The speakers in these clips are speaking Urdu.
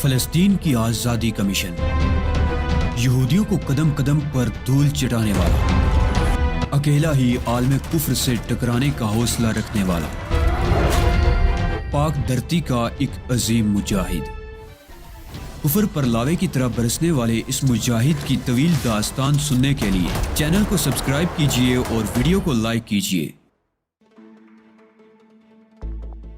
فلسطین کی آزادی کا مشن، یہودیوں کو قدم قدم پر دھول چٹانے والا، اکیلا ہی عالم کفر سے ٹکرانے کا حوصلہ رکھنے والا، پاک دھرتی کا ایک عظیم مجاہد، کفر پر لاوے کی طرح برسنے والے اس مجاہد کی طویل داستان سننے کے لیے چینل کو سبسکرائب کیجئے اور ویڈیو کو لائک کیجئے۔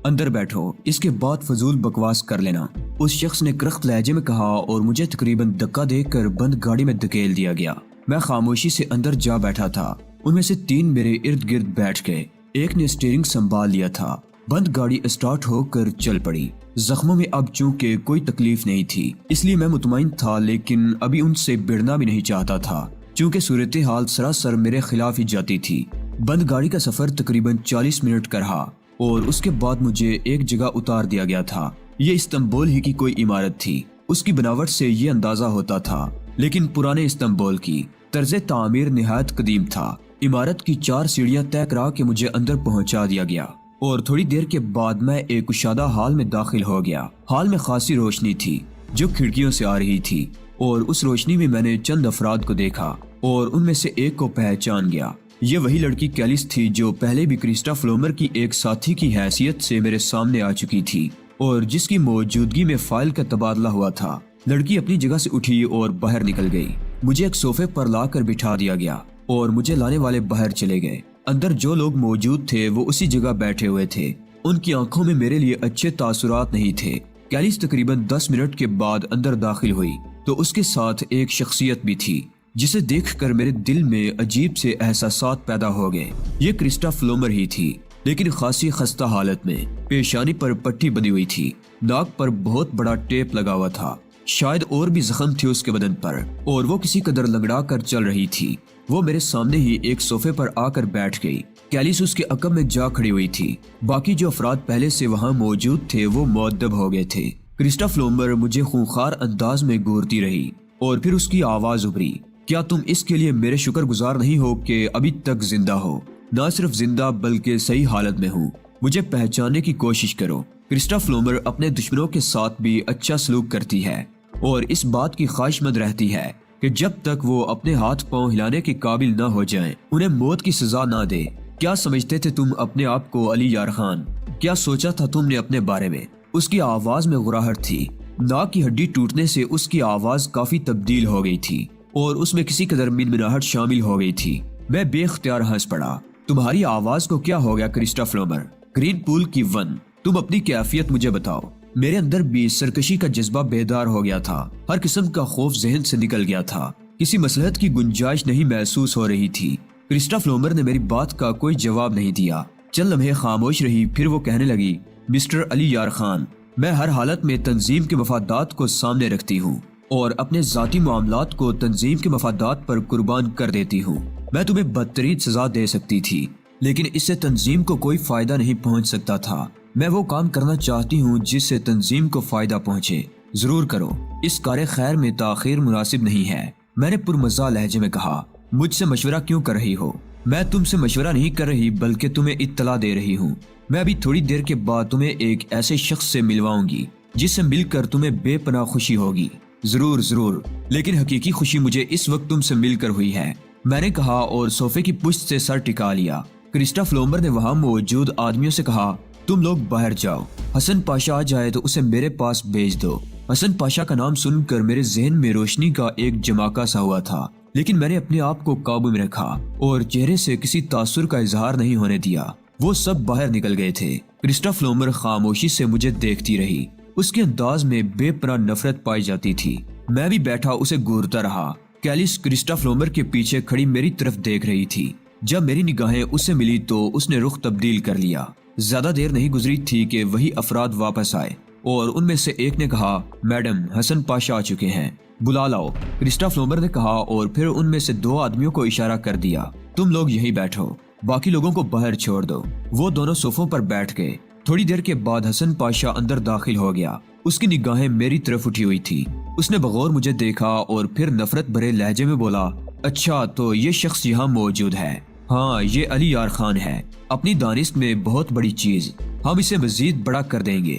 اندر بیٹھو، اس کے بعد فضول بکواس کر لینا، اس شخص نے کرخت لہجے میں کہا اور مجھے تقریباً دھکا دے کر بند گاڑی میں دھکیل دیا گیا۔ میں خاموشی سے اندر جا بیٹھا تھا۔ ان میں سے 3 میرے ارد گرد بیٹھ گئے، ایک نے اسٹیئرنگ سنبھال لیا تھا۔ بند گاڑی اسٹارٹ ہو کر چل پڑی۔ زخموں میں اب چونکہ کوئی تکلیف نہیں تھی، اس لیے میں مطمئن تھا، لیکن ابھی ان سے بڑھنا بھی نہیں چاہتا تھا، چونکہ صورتحال سراسر میرے خلاف ہی جاتی تھی۔ بند گاڑی کا سفر تقریباً 40 منٹ کا رہا اور اس کے بعد مجھے ایک جگہ اتار دیا گیا تھا۔ یہ استنبول ہی کی کوئی عمارت تھی، اس کی بناوٹ سے یہ اندازہ ہوتا تھا، لیکن پرانے استنبول کی طرز تعمیر نہایت قدیم تھا۔ عمارت کی 4 سیڑھیاں طے کرا کے مجھے اندر پہنچا دیا گیا اور تھوڑی دیر کے بعد میں ایک کشادہ ہال میں داخل ہو گیا۔ ہال میں خاصی روشنی تھی جو کھڑکیوں سے آ رہی تھی، اور اس روشنی میں میں نے چند افراد کو دیکھا اور ان میں سے ایک کو پہچان گیا۔ یہ وہی لڑکی کیلس تھی جو پہلے بھی کرسٹا فلومر کی ایک ساتھی کی حیثیت سے میرے سامنے آ چکی تھی اور جس کی موجودگی میں فائل کا تبادلہ ہوا تھا۔ لڑکی اپنی جگہ سے اٹھی اور باہر نکل گئی۔ مجھے ایک صوفے پر لا کر بٹھا دیا گیا اور مجھے لانے والے باہر چلے گئے۔ اندر جو لوگ موجود تھے وہ اسی جگہ بیٹھے ہوئے تھے۔ ان کی آنکھوں میں میرے لیے اچھے تاثرات نہیں تھے۔ کیلس تقریباً 10 منٹ کے بعد اندر داخل ہوئی تو اس کے ساتھ ایک شخصیت بھی تھی جسے دیکھ کر میرے دل میں عجیب سے احساسات پیدا ہو گئے۔ یہ کرسٹا فلومر ہی تھی، لیکن خاصی خستہ حالت میں۔ پیشانی پر پٹی بندھی ہوئی تھی، ناک پر بہت بڑا ٹیپ لگا ہوا تھا، شاید اور بھی زخم تھے اس کے بدن پر، اور وہ کسی قدر لنگڑا کر چل رہی تھی۔ وہ میرے سامنے ہی ایک صوفے پر آ کر بیٹھ گئی۔ کیلس اس کے عقب میں جا کھڑی ہوئی تھی۔ باقی جو افراد پہلے سے وہاں موجود تھے وہ مؤدب ہو گئے تھے۔ کرسٹا فلومر مجھے خونخوار انداز میں گھورتی رہی اور پھر اس کی آواز ابھری، کیا تم اس کے لیے میرے شکر گزار نہیں ہو کہ ابھی تک زندہ ہو؟ نہ صرف زندہ بلکہ صحیح حالت میں ہوں۔ مجھے پہچاننے کی کوشش کرو۔ کرسٹا فلومر اپنے دشمنوں کے ساتھ بھی اچھا سلوک کرتی ہے اور اس بات کی خواہش مند رہتی ہے کہ جب تک وہ اپنے ہاتھ پاؤں ہلانے کے قابل نہ ہو جائیں انہیں موت کی سزا نہ دے۔ کیا سمجھتے تھے تم اپنے آپ کو علی یار خان؟ کیا سوچا تھا تم نے اپنے بارے میں؟ اس کی آواز میں غراہٹ تھی۔ ناک کی ہڈی ٹوٹنے سے اس کی آواز کافی تبدیل ہو گئی تھی اور اس میں کسی قدر منمناہٹ شامل ہو گئی تھی۔ میں بے اختیار ہنس پڑا۔ تمہاری آواز کو کیا ہو گیا کرسٹا فلومر؟ گرین پول کی ون، تم اپنی کیفیت مجھے بتاؤ۔ میرے اندر بھی سرکشی کا جذبہ بیدار ہو گیا تھا۔ ہر قسم کا خوف ذہن سے نکل گیا تھا۔ کسی مصلحت کی گنجائش نہیں محسوس ہو رہی تھی۔ کرسٹا فلومر نے میری بات کا کوئی جواب نہیں دیا۔ چند لمحے خاموش رہی، پھر وہ کہنے لگی، مسٹر علی یار خان، میں ہر حالت میں تنظیم کے مفادات کو سامنے رکھتی ہوں اور اپنے ذاتی معاملات کو تنظیم کے مفادات پر قربان کر دیتی ہوں۔ میں تمہیں بدترین سزا دے سکتی تھی، لیکن اس سے تنظیم کو کوئی فائدہ نہیں پہنچ سکتا تھا۔ میں وہ کام کرنا چاہتی ہوں جس سے تنظیم کو فائدہ پہنچے۔ ضرور کرو، اس کار خیر میں تاخیر مناسب نہیں ہے، میں نے پرمزاح لہجے میں کہا۔ مجھ سے مشورہ کیوں کر رہی ہو؟ میں تم سے مشورہ نہیں کر رہی بلکہ تمہیں اطلاع دے رہی ہوں۔ میں ابھی تھوڑی دیر کے بعد تمہیں ایک ایسے شخص سے ملواؤں گی جس سے مل کر تمہیں بے پناہ خوشی ہوگی۔ ضرور ضرور، لیکن حقیقی خوشی مجھے اس وقت تم سے مل کر ہوئی ہے، میں نے کہا اور صوفے کی پشت سے سر ٹکا لیا۔ کرسٹا فلومر نے وہاں موجود آدمیوں سے کہا، تم لوگ باہر جاؤ، حسن پاشا آ جائے تو اسے میرے پاس بھیج دو۔ حسن پاشا کا نام سن کر میرے ذہن میں روشنی کا ایک جماکہ سا ہوا تھا، لیکن میں نے اپنے آپ کو قابو میں رکھا اور چہرے سے کسی تاثر کا اظہار نہیں ہونے دیا۔ وہ سب باہر نکل گئے تھے۔ کرسٹا فلومر خاموشی سے مجھے دیکھتی رہی، اس کے انداز میں بے پناہ نفرت پائی جاتی تھی۔ میں بھی بیٹھا اسے گھورتا رہا۔ کیلس کرسٹا فلومر کے پیچھے کھڑی میری طرف دیکھ رہی تھی۔ جب میری نگاہیں اس سے ملی تو اس نے رخ تبدیل کر لیا۔ زیادہ دیر نہیں گزری تھی کہ وہی افراد واپس آئے اور ان میں سے ایک نے کہا، میڈم حسن پاشا آ چکے ہیں، بلا لاؤ۔ کرسٹا فلومر نے کہا اور پھر ان میں سے 2 آدمیوں کو اشارہ کر دیا، تم لوگ یہی بیٹھو، باقی لوگوں کو باہر چھوڑ دو۔ وہ دونوں صوفوں پر بیٹھ گئے۔ تھوڑی دیر کے بعد حسن پاشا اندر داخل ہو گیا۔ اس کی نگاہیں میری طرف اٹھی ہوئی تھی۔ اس نے بغور مجھے دیکھا اور پھر نفرت بھرے لہجے میں بولا، اچھا تو یہ شخص یہاں موجود ہے؟ ہاں، یہ علی یار خان ہے، اپنی دانست میں بہت بڑی چیز، ہم اسے مزید بڑا کر دیں گے۔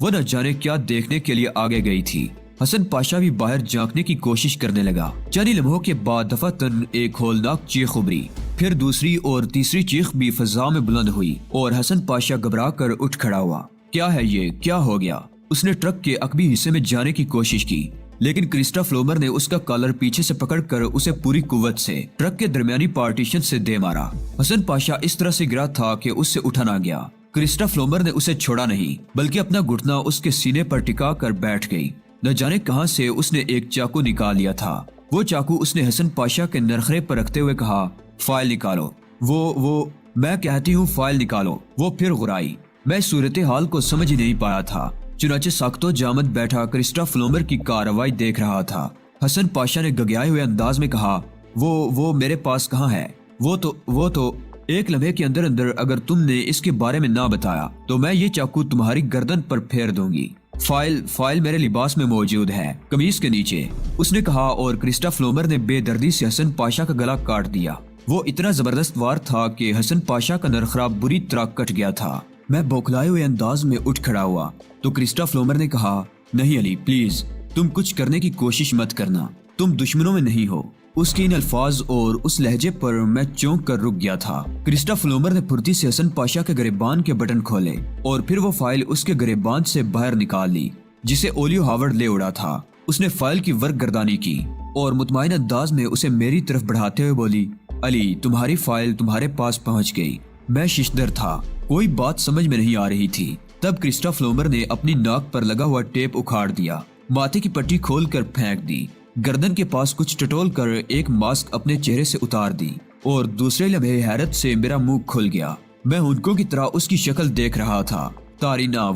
وہ نہ جانے کیا دیکھنے کے لیے آگے گئی تھی۔ حسن پاشا بھی باہر جھانکنے کی کوشش کرنے لگا۔ چند لمحوں کے بعد دفعتاً ایک ہولناک چیخ ابھری، پھر دوسری اور تیسری چیخ بھی فضا میں بلند ہوئی اور حسن پاشا گھبرا کر اٹھ کھڑا ہوا۔ کیا ہے یہ؟ کیا ہو گیا؟ اس نے ٹرک کے عقبی حصے میں جانے کی کوشش کی، لیکن کرسٹف لومر نے اس کا کالر پیچھے سے پکڑ کر اسے پوری قوت سے ٹرک کے درمیانی پارٹیشن سے دے مارا۔ حسن پاشا اس طرح سے گرا تھا کہ اس سے اٹھا نہ گیا۔ کرسٹف لومر نے اسے چھوڑا نہیں، بلکہ اپنا گھٹنا اس کے سینے پر ٹکا کر بیٹھ گئی۔ نہ جانے کہاں سے اس نے ایک چاقو نکال لیا تھا۔ وہ چاقو اس نے حسن پاشا کے نرخرے پر رکھتے ہوئے کہا، فائل نکالو۔ وہ میں کہتی ہوں فائل نکالو۔ وہ پھر غرائی۔ میں صورتحال کو سمجھ ہی نہیں پایا تھا، چنانچہ ساکت و جامد بیٹھا کرسٹف لومر کی کارروائی دیکھ رہا تھا۔ حسن پاشا نے گگیائے ہوئے انداز میں کہا، وہ میرے پاس کہاں ہے؟ وہ تو ایک لمحے کے اندر اگر تم نے اس کے بارے میں نہ بتایا تو میں یہ چاقو تمہاری گردن پر پھیر دوں گی۔ فائل میرے لباس میں موجود ہے، قمیص کے نیچے، اس نے کہا، اور کرسٹف لومر نے بے دردی سے حسن پاشا کا گلا کاٹ دیا۔ وہ اتنا زبردست وار تھا کہ حسن پاشا کا نرخرا بری طرح کٹ گیا تھا۔ میں بوکھلائے ہوئے انداز میں اٹھ کھڑا ہوا تو کرسٹف لومر نے کہا، نہیں علی پلیز، تم کچھ کرنے کی کوشش مت کرنا، تم دشمنوں میں نہیں ہو۔ اس کے ان الفاظ اور اس لہجے پر میں چونک کر رک گیا تھا۔ کرسٹف لومر نے پھرتی سے حسن پاشا کے گریبان کے بٹن کھولے اور پھر وہ فائل اس کے گریبان سے باہر نکال لی جسے اولیو ہاورڈ لے اڑا تھا۔ اس نے فائل کی ورق گردانی کی اور مطمئن انداز میں اسے میری طرف بڑھاتے ہوئے بولی، علی تمہاری فائل تمہارے پاس پہنچ گئی۔ میں ششدر تھا، کوئی بات سمجھ میں نہیں آ رہی تھی۔ تب کرسٹف لومر نے اپنی ناک پر لگا ہوا ٹیپ اکھاڑ دیا، ماتھے کی پٹی کھول کر پھینک دی، گردن کے پاس کچھ ٹٹول کر ایک ماسک اپنے چہرے سے اتار دی، اور دوسرے لمحے حیرت سے میرا منہ کھل گیا۔ میں ہنکوں کی طرح اس کی شکل دیکھ رہا تھا۔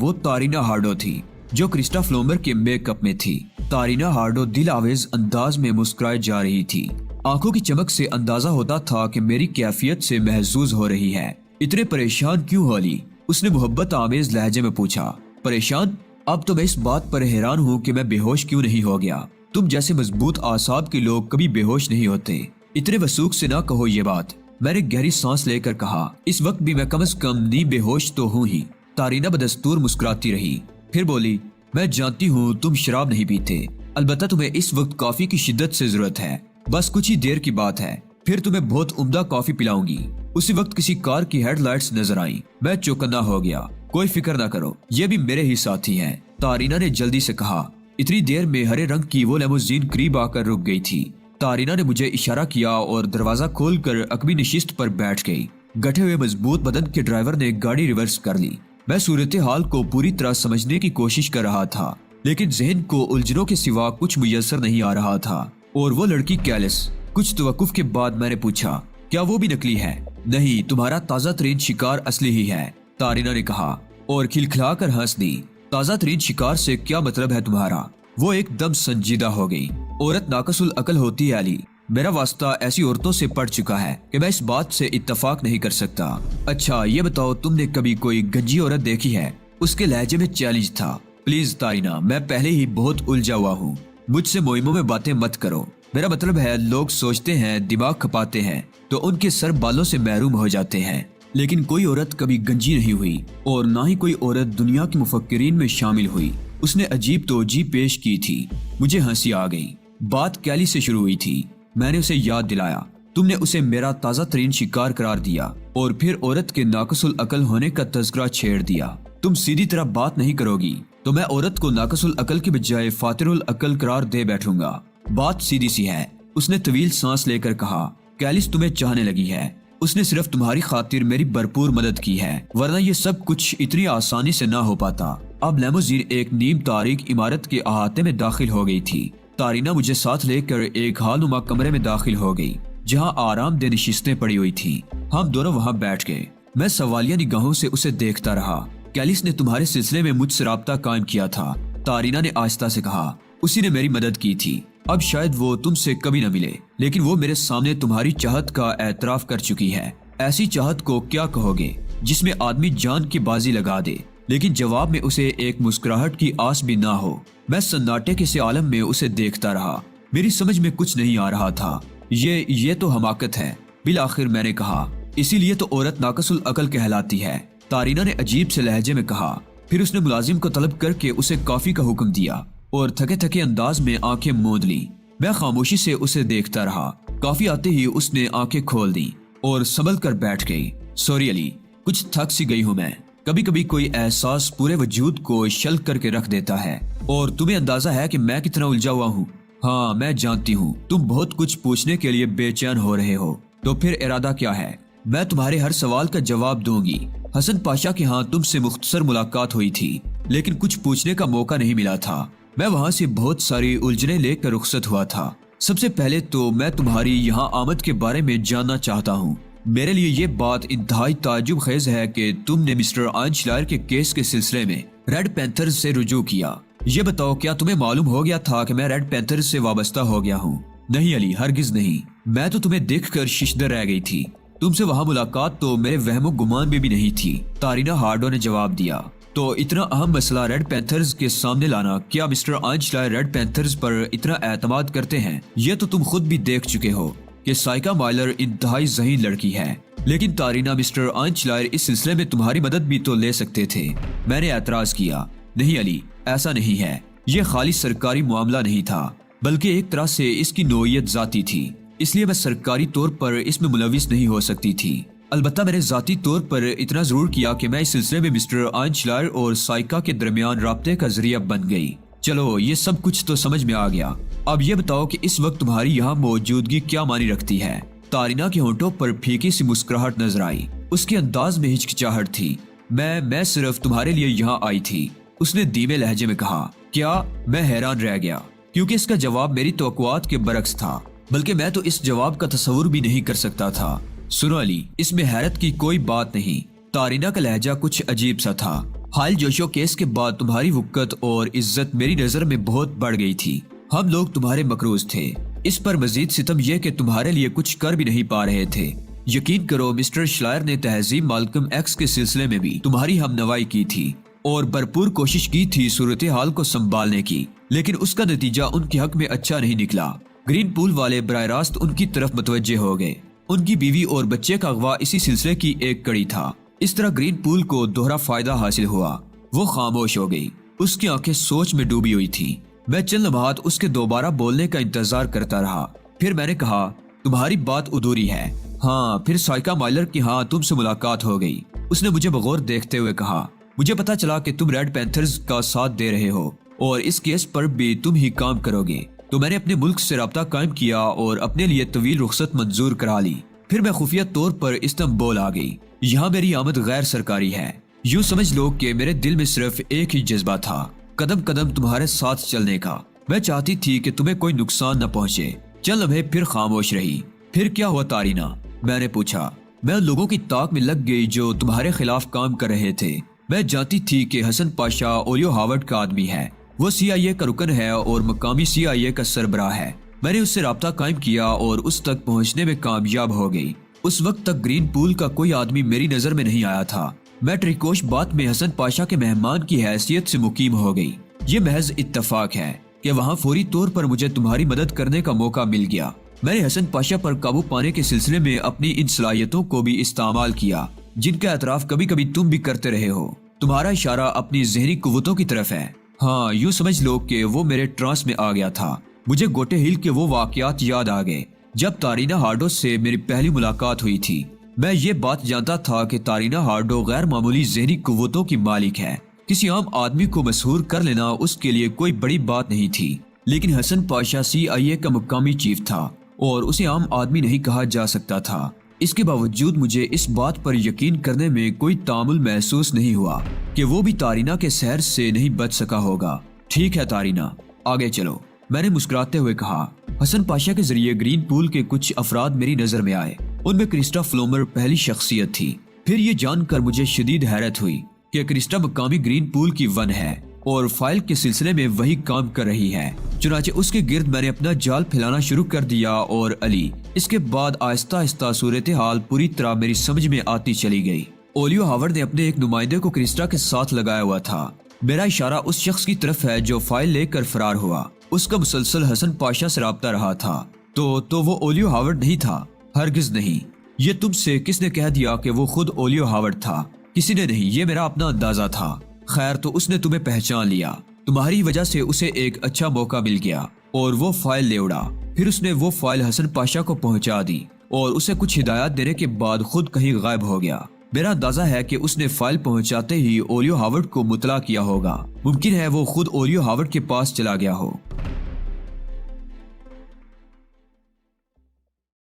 وہ تارینا ہارڈو تھی جو کرسٹف لومر کے میک اپ میں تھی۔ تارینا ہارڈو دل آویز انداز میں مسکرائے جا رہی تھی۔ آنکھوں کی چمک سے اندازہ ہوتا تھا کہ میری کیفیت سے محظوظ ہو رہی ہے۔ اتنے پریشان کیوں ہو علی؟ اس نے محبت آمیز لہجے میں پوچھا۔ پریشان؟ اب تو میں اس بات پر حیران ہوں کہ میں بے ہوش کیوں نہیں ہو گیا۔ تم جیسے مضبوط اعصاب کے لوگ کبھی بے ہوش نہیں ہوتے۔ اتنے وثوق سے نہ کہو یہ بات، میں نے گہری سانس لے کر کہا۔ اس وقت بھی میں کم از کم نیم بے ہوش تو ہوں ہی۔ تارینا بدستور مسکراتی رہی، پھر بولی، میں جانتی ہوں تم شراب نہیں پیتے، البتہ تمہیں اس وقت کافی کی شدت سے ضرورت ہے۔ بس کچھ ہی دیر کی بات ہے، پھر تمہیں بہت عمدہ کافی پلاؤں گی۔ اسی وقت کسی کار کی ہیڈ لائٹس نظر آئیں۔ میں چوکنا ہو گیا۔ کوئی فکر نہ کرو، یہ بھی میرے ہی ساتھی ہیں، تارینا نے جلدی سے کہا۔ اتنی دیر میں ہرے رنگ کی وہ لیموزین قریب آ کر رک گئی تھی۔ تارینا نے مجھے اشارہ کیا اور دروازہ کھول کر عقبی نشست پر بیٹھ گئی۔ گٹھے ہوئے مضبوط بدن کے ڈرائیور نے گاڑی ریورس کر لی۔ میں صورتحال کو پوری طرح سمجھنے کی کوشش کر رہا تھا، لیکن ذہن کو الجھنوں کے سوا کچھ میسر نہیں آ رہا تھا۔ اور وہ لڑکی کیلس؟ کچھ توقف کے بعد میں نے پوچھا، کیا وہ بھی نکلی ہے؟ نہیں، تمہارا تازہ ترین شکار اصلی ہی ہے، تارینا نے کہا اور کھلکھلا کر ہنس دی۔ تازہ ترین شکار سے کیا مطلب ہے تمہارا؟ وہ ایک دم سنجیدہ ہو گئی۔ عورت ناقص العقل ہوتی ہے علی، میرا واسطہ ایسی عورتوں سے پڑ چکا ہے کہ میں اس بات سے اتفاق نہیں کر سکتا۔ اچھا یہ بتاؤ، تم نے کبھی کوئی گنجی عورت دیکھی ہے؟ اس کے لہجے میں چیلنج تھا۔ پلیز تارینا، میں پہلے ہی بہت الجھا ہوا ہوں، مجھ سے مہموں میں باتیں مت کرو۔ میرا مطلب ہے، لوگ سوچتے ہیں، دماغ کھپاتے ہیں تو ان کے سر بالوں سے محروم ہو جاتے ہیں، لیکن کوئی عورت کبھی گنجی نہیں ہوئی، اور نہ ہی کوئی عورت دنیا کے مفکرین میں شامل ہوئی۔ اس نے عجیب توجہ پیش کی تھی۔ مجھے ہنسی آ گئی۔ بات کیلی سے شروع ہوئی تھی۔ میں نے اسے یاد دلایا، تم نے اسے میرا تازہ ترین شکار قرار دیا اور پھر عورت کے ناقص العقل ہونے کا تذکرہ چھیڑ دیا۔ تم سیدھی طرح بات نہیں کرو گی تو میں عورت کو ناقص العقل کے بجائے فاتر العقل قرار دے بیٹھوں گا۔ بات سیدھی سی ہے، اس نے طویل سانس لے کر کہا۔ کیلس تمہیں چاہنے لگی ہے، اس نے صرف تمہاری خاطر میری بھرپور مدد کی ہے، ورنہ یہ سب کچھ اتنی آسانی سے نہ ہو پاتا۔ اب لیموزین ایک نیم تاریک عمارت کے احاطے میں داخل ہو گئی تھی۔ تارینا مجھے ساتھ لے کر ایک ہال نما کمرے میں داخل ہو گئی جہاں آرام دہ نشستیں پڑی ہوئی تھیں۔ ہم دونوں وہاں بیٹھ گئے۔ میں سوالیہ نگاہوں سے اسے دیکھتا رہا۔ کیلس نے تمہارے سلسلے میں مجھ سے رابطہ قائم کیا تھا، تارینا نے آہستہ سے کہا۔ اسی نے میری مدد کی تھی۔ اب شاید وہ تم سے کبھی نہ ملے، لیکن وہ میرے سامنے تمہاری چاہت کا اعتراف کر چکی ہے۔ ایسی چاہت کو کیا کہو گے جس میں آدمی جان کی بازی لگا دے لیکن جواب میں اسے ایک مسکراہٹ کی آس بھی نہ ہو۔ میں سناٹے کے سے عالم میں اسے دیکھتا رہا۔ میری سمجھ میں کچھ نہیں آ رہا تھا۔ یہ تو حماقت ہے، بالآخر میں نے کہا۔ اسی لیے تو عورت ناقص العقل کہلاتی ہے، تارینا نے عجیب سے لہجے میں کہا۔ پھر اس نے ملازم کو طلب کر کے اسے کافی کا حکم دیا اور تھکے تھکے انداز میں آنکھیں موند لی۔ میں خاموشی سے اسے دیکھتا رہا۔ کافی آتے ہی اس نے آنکھیں کھول دی اور سنبھل کر بیٹھ گئی۔ سوری علی، کچھ تھک سی گئی ہوں میں۔ کبھی کبھی کوئی احساس پورے وجود کو شل کر کے رکھ دیتا ہے، اور تمہیں اندازہ ہے کہ میں کتنا الجھا ہوا ہوں۔ ہاں میں جانتی ہوں تم بہت کچھ پوچھنے کے لیے بے چین ہو رہے ہو، تو پھر ارادہ کیا ہے؟ میں تمہارے ہر سوال کا جواب دوں گی۔ حسن پاشا کے ہاں تم سے مختصر ملاقات ہوئی تھی، لیکن کچھ پوچھنے کا موقع نہیں ملا تھا۔ میں وہاں سے بہت ساری الجھنیں لے کر رخصت ہوا تھا۔ سب سے پہلے تو میں تمہاری یہاں آمد کے بارے میں جاننا چاہتا ہوں۔ میرے لیے یہ بات انتہائی تعجب خیز ہے کہ تم نے مسٹر آن شلائر کے کیس کے سلسلے میں ریڈ پینتھرز سے رجوع کیا۔ یہ بتاؤ، کیا تمہیں معلوم ہو گیا تھا کہ میں ریڈ پینتھرز سے وابستہ ہو گیا ہوں؟ نہیں علی، ہرگز نہیں۔ میں تو تمہیں دیکھ کر ششدر رہ گئی تھی۔ تم سے وہاں ملاقات تو میرے وہم و گمان میں بھی نہیں تھی، تارینا ہارڈو نے جواب دیا۔ تو اتنا اہم مسئلہ ریڈ پینتھرز کے سامنے لانا، کیا مسٹر آن شلائر ریڈ پینتھرز پر اتنا اعتماد کرتے ہیں؟ یہ تو تم خود بھی دیکھ چکے ہو کہ سائیکا مائلر انتہائی ذہین لڑکی ہے، لیکن تارینا، مسٹر آن شلائر اس سلسلے میں تمہاری مدد بھی تو لے سکتے تھے۔ میں نے اعتراض کیا۔ نہیں علی، ایسا نہیں ہے۔ یہ خالی سرکاری معاملہ نہیں تھا، بلکہ ایک طرح سے اس کی نوعیت ذاتی تھی، اس لیے میں سرکاری طور پر اس میں ملوث نہیں ہو سکتی تھی۔ البتہ میں نے ذاتی طور پر اتنا ضرور کیا کہ میں اس سلسلے میں مسٹر آن شلائر اور سائیکا کے درمیان رابطے کا ذریعہ بن گئی۔ چلو، یہ سب کچھ تو سمجھ میں آ گیا۔ اب یہ بتاؤ کہ اس وقت تمہاری یہاں موجودگی کیا معنی رکھتی ہے؟ تارینا کے ہونٹوں پر پھیکی سی مسکراہٹ نظر آئی، اس کے انداز میں ہچکچاہٹ تھی۔ میں صرف تمہارے لیے یہاں آئی تھی، اس نے دھیمے لہجے میں کہا۔ کیا؟ میں حیران رہ گیا، کیونکہ اس کا جواب میری توقعات کے برعکس تھا، بلکہ میں تو اس جواب کا تصور بھی نہیں کر سکتا تھا۔ سنو علی، اس میں حیرت کی کوئی بات نہیں۔ تارینا کا لہجہ کچھ عجیب سا تھا۔ حال جوشو کیس کے بعد تمہاری وقت اور عزت میری نظر میں بہت بڑھ گئی تھی۔ ہم لوگ تمہارے مقروض تھے۔ اس پر مزید ستم یہ کہ تمہارے لیے کچھ کر بھی نہیں پا رہے تھے۔ یقین کرو، مسٹر شلائر نے تہذیب مالکم ایکس کے سلسلے میں بھی تمہاری ہم نوائی کی تھی اور بھرپور کوشش کی تھی صورتحال کو سنبھالنے کی، لیکن اس کا نتیجہ ان کے حق میں اچھا نہیں نکلا۔ گرین پول والے براہ راست ان کی طرف متوجہ ہو گئے۔ ان کی بیوی اور بچے کا اغوا اسی سلسلے کی ایک کڑی تھا۔ اس طرح گرین پول کو دوہرا فائدہ حاصل ہوا۔ وہ خاموش ہو گئی، اس کی آنکھیں سوچ میں ڈوبی ہوئی تھی۔ میں چند لمحات اس کے دوبارہ بولنے کا انتظار کرتا رہا، پھر میں نے کہا، تمہاری بات ادھوری ہے۔ ہاں، پھر سائیکا مائلر کی ہاں تم سے ملاقات ہو گئی۔ اس نے مجھے بغور دیکھتے ہوئے کہا، مجھے پتا چلا کہ تم ریڈ پینتھرز کا ساتھ دے رہے ہو اور اس کیس پر بھی تم ہی کام کرو گے، تو میں نے اپنے ملک سے رابطہ قائم کیا اور اپنے لیے طویل رخصت منظور کرا لی۔ پھر میں خفیہ طور پر استنبول آ گئی۔ یہاں میری آمد غیر سرکاری ہے۔ یوں سمجھ لو کہ میرے دل میں صرف ایک ہی جذبہ تھا، قدم قدم تمہارے ساتھ چلنے کا۔ میں چاہتی تھی کہ تمہیں کوئی نقصان نہ پہنچے۔ چل لمحے پھر خاموش رہی۔ پھر کیا ہوا تارینا؟ میں نے پوچھا۔ میں ان لوگوں کی طاق میں لگ گئی جو تمہارے خلاف کام کر رہے تھے۔ میں جانتی تھی کہ حسن پاشا اولیو ہاورڈ کا آدمی ہے، وہ CIA کا رکن ہے اور مقامی CIA کا سربراہ ہے۔ میں نے اس سے رابطہ قائم کیا اور اس تک پہنچنے میں کامیاب ہو گئی۔ اس وقت تک گرین پول کا کوئی آدمی میری نظر میں نہیں آیا تھا۔ میں ٹریکوش بات میں حسن پاشا کے مہمان کی حیثیت سے مقیم ہو گئی۔ یہ محض اتفاق ہے کہ وہاں فوری طور پر مجھے تمہاری مدد کرنے کا موقع مل گیا۔ میں نے حسن پاشا پر قابو پانے کے سلسلے میں اپنی ان صلاحیتوں کو بھی استعمال کیا جن کا اعتراف کبھی کبھی تم بھی کرتے رہے ہو۔ تمہارا اشارہ اپنی ذہنی قوتوں کی طرف ہے۔ ہاں، یوں سمجھ لو کہ وہ میرے ٹرانس میں آ گیا تھا۔ مجھے گوٹے ہل کے وہ واقعات یاد آ گئے جب تارینا ہارڈو سے میری پہلی ملاقات ہوئی تھی۔ میں یہ بات جانتا تھا کہ تارینا ہارڈو غیر معمولی ذہنی قوتوں کی مالک ہے۔ کسی عام آدمی کو مسحور کر لینا اس کے لیے کوئی بڑی بات نہیں تھی، لیکن حسن پاشا CIA کا مقامی چیف تھا اور اسے عام آدمی نہیں کہا جا سکتا تھا۔ اس کے باوجود مجھے اس بات پر یقین کرنے میں کوئی تعامل محسوس نہیں ہوا کہ وہ بھی تارینا کے سحر سے نہیں بچ سکا ہوگا۔ ٹھیک ہے تارینا، آگے چلو، میں نے مسکراتے ہوئے کہا۔ حسن پاشا کے ذریعے گرین پول کے کچھ افراد میری نظر میں آئے۔ ان میں کرسٹا فلومر پہلی شخصیت تھی۔ پھر یہ جان کر مجھے شدید حیرت ہوئی کہ کرسٹا مقامی گرین پول کی ون ہے اور فائل کے سلسلے میں وہی کام کر رہی ہے۔ چنانچہ اس کے گرد میں نے اپنا جال پھیلانا شروع کر دیا اور علی، اس کے بعد آہستہ آہستہ صورتحال پوری طرح میری سمجھ میں آتی چلی گئی۔ اولیو ہاورڈ نے اپنے ایک نمائندے کو کرسٹا کے ساتھ لگایا ہوا تھا۔ میرا اشارہ اس شخص کی طرف ہے جو فائل لے کر فرار ہوا۔ اس کا مسلسل حسن پاشا سے رابطہ رہا تھا۔ تو وہ اولیو ہاورڈ نہیں تھا؟ ہرگز نہیں۔ یہ تم سے کس نے کہہ دیا کہ وہ خود اولیو ہاورڈ تھا؟ کسی نے نہیں، یہ میرا اپنا اندازہ تھا۔ خیر تو اس نے تمہیں پہچان لیا، تمہاری وجہ سے اسے ایک اچھا موقع مل گیا اور وہ فائل لے اڑا۔ پھر اس نے وہ فائل حسن پاشا کو پہنچا دی اور اسے کچھ ہدایات دینے کے بعد خود کہیں غائب ہو گیا۔ میرا اندازہ ہے کہ اس نے فائل پہنچاتے ہی اولیو ہاورڈ کو مطلع کیا ہوگا، ممکن ہے وہ خود اولیو ہاورڈ کے پاس چلا گیا ہو۔